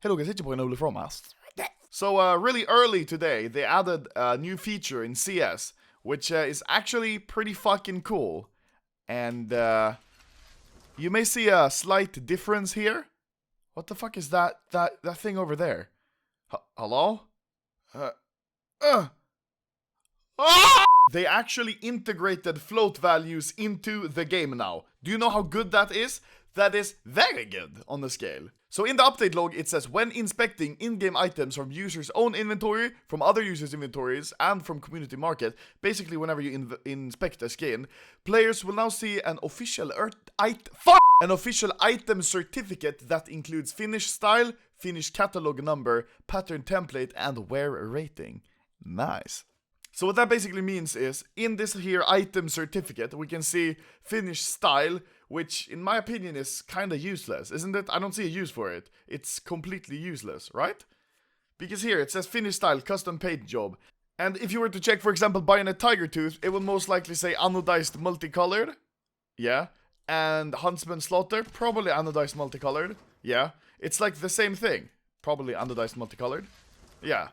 Hello guys, it's your boy Noble from us. So really early today, they added a new feature in CS, which is actually pretty fucking cool. And you may see a slight difference here. What the fuck is that thing over there? Hello? They actually integrated float values into the game now. Do you know how good that is? That is very good on the scale. So in the update log, it says when inspecting in-game items from users' own inventory, from other users' inventories, and from community market, basically whenever you inspect a skin, players will now see an official item certificate that includes finish style, finish catalog number, pattern template, and wear rating. Nice. So what that basically means is, in this here item certificate, we can see finish style, which in my opinion is kinda useless, isn't it? I don't see a use for it. It's completely useless, right? Because here it says finish style, custom paint job. And if you were to check, for example, Bayonet Tiger Tooth, it will most likely say anodized multicolored. Yeah. And Huntsman Slaughter, probably anodized multicolored. Yeah. It's like the same thing. Probably anodized multicolored. Yeah.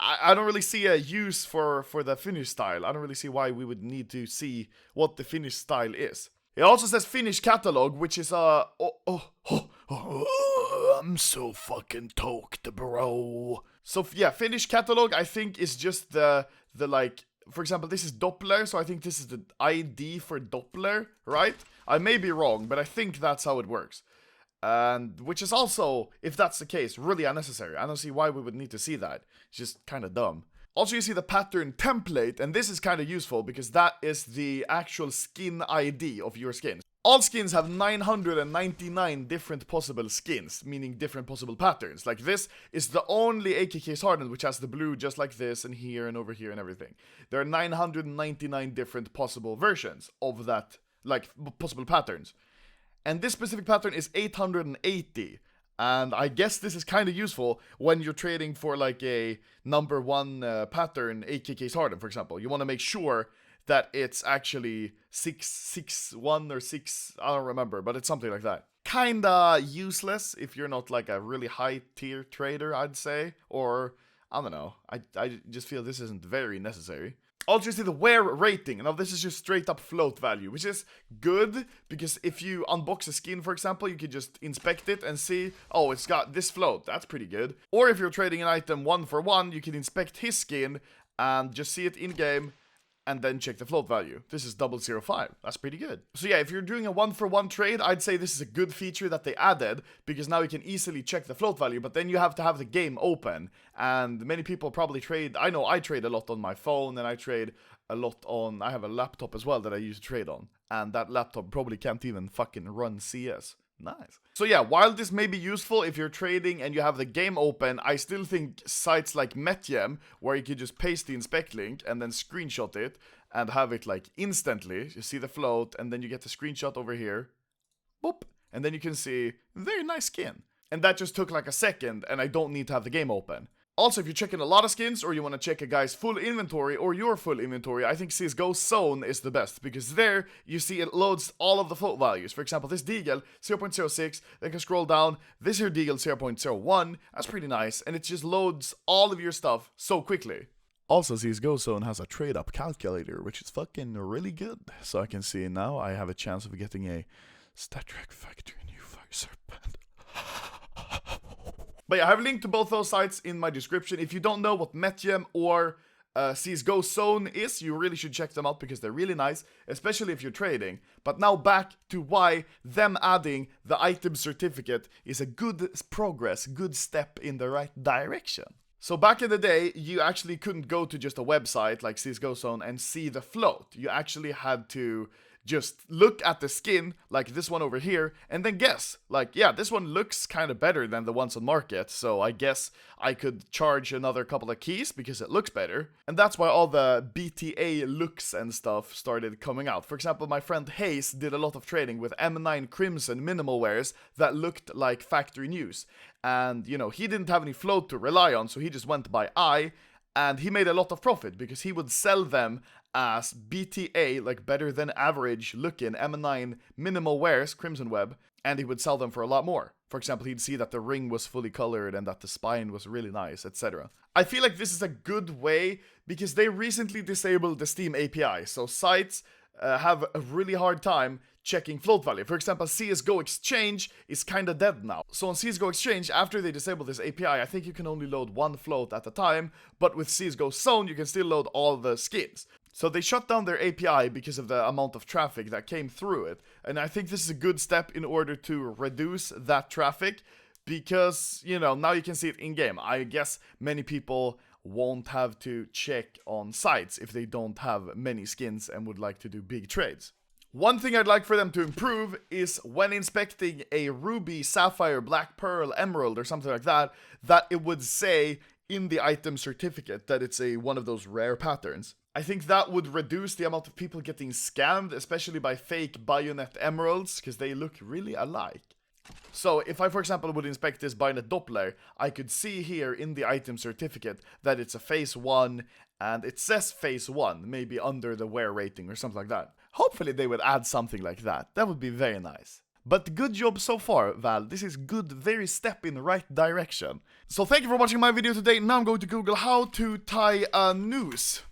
I don't really see a use for the finish style. I don't really see why we would need to see what the finish style is. It also says finish catalog, which is I'm so fucking toked, bro. So yeah, finish catalog I think is just the like, for example, this is Doppler, so I think this is the ID for Doppler, right? I may be wrong, but I think that's how it works. And which is also, if that's the case, really unnecessary. I don't see why we would need to see that. It's just kind of dumb. Also, you see the pattern template, and this is kind of useful because that is the actual skin ID of your skins. All skins have 999 different possible skins, meaning different possible patterns. Like this is the only AKK's Hardened which has the blue just like this and here and over here and everything. There are 999 different possible versions of that, like possible patterns. And this specific pattern is 880. And I guess this is kind of useful when you're trading for like a number one pattern, AKK's Hardened, for example. You want to make sure that it's actually 661 or 6, I don't remember, but it's something like that. Kinda useless if you're not like a really high tier trader, I'd say. Or, I don't know, I just feel this isn't very necessary. Also, you see the wear rating. Now, this is just straight up float value, which is good because if you unbox a skin, for example, you can just inspect it and see, oh, it's got this float. That's pretty good. Or if you're trading an item 1-for-1, you can inspect his skin and just see it in game and then check the float value. This is 005. That's pretty good. So yeah, if you're doing a 1-for-1 trade, I'd say this is a good feature that they added because now you can easily check the float value, but then you have to have the game open. And many people probably trade, I know I trade a lot on my phone and I trade a lot on, I have a laptop as well that I use to trade on. And that laptop probably can't even fucking run CS. Nice. So yeah, while this may be useful if you're trading and you have the game open, I still think sites like Metgem, where you can just paste the inspect link and then screenshot it and have it like instantly. You see the float and then you get the screenshot over here. Boop. And then you can see, very nice skin. And that just took like a second and I don't need to have the game open. Also, if you're checking a lot of skins or you want to check a guy's full inventory or your full inventory, I think CSGO Zone is the best because there you see it loads all of the float values. For example, this Deagle 0.06, then can scroll down, this here Deagle 0.01, that's pretty nice, and it just loads all of your stuff so quickly. Also, CSGO Zone has a trade-up calculator, which is fucking really good. So I can see now I have a chance of getting a Star Trek Factory New Fire Serpent. But yeah, I have a link to both those sites in my description. If you don't know what Metgem or CSGO Zone is, you really should check them out because they're really nice, especially if you're trading. But now back to why them adding the item certificate is a good progress, good step in the right direction. So back in the day, you actually couldn't go to just a website like CSGO Zone and see the float. You actually had to just look at the skin, like this one over here, and then guess. Like, yeah, this one looks kind of better than the ones on market, so I guess I could charge another couple of keys because it looks better. And that's why all the BTA looks and stuff started coming out. For example, my friend Hayes did a lot of trading with M9 Crimson minimal wares that looked like factory news. And, you know, he didn't have any float to rely on, so he just went by eye, and he made a lot of profit because he would sell them as BTA, like better than average looking M9 minimal wares, Crimson Web, and he would sell them for a lot more. For example, he'd see that the ring was fully colored and that the spine was really nice, etc. I feel like this is a good way because they recently disabled the Steam API, so sites have a really hard time checking float value. For example, CSGO Exchange is kinda dead now. So on CSGO Exchange, after they disable this API, I think you can only load one float at a time, but with CSGO Zone, you can still load all the skins. So they shut down their API because of the amount of traffic that came through it. And I think this is a good step in order to reduce that traffic because, you know, now you can see it in game. I guess many people won't have to check on sites if they don't have many skins and would like to do big trades. One thing I'd like for them to improve is when inspecting a ruby, sapphire, black pearl, emerald, or something like that, that it would say in the item certificate that it's one of those rare patterns. I think that would reduce the amount of people getting scammed, especially by fake bayonet emeralds, because they look really alike. So if I, for example, would inspect this bayonet Doppler, I could see here in the item certificate that it's a phase 1, and it says phase 1, maybe under the wear rating or something like that. Hopefully they would add something like that. That would be very nice. But good job so far, Val. This is good, very step in the right direction. So thank you for watching my video today. Now I'm going to Google how to tie a noose.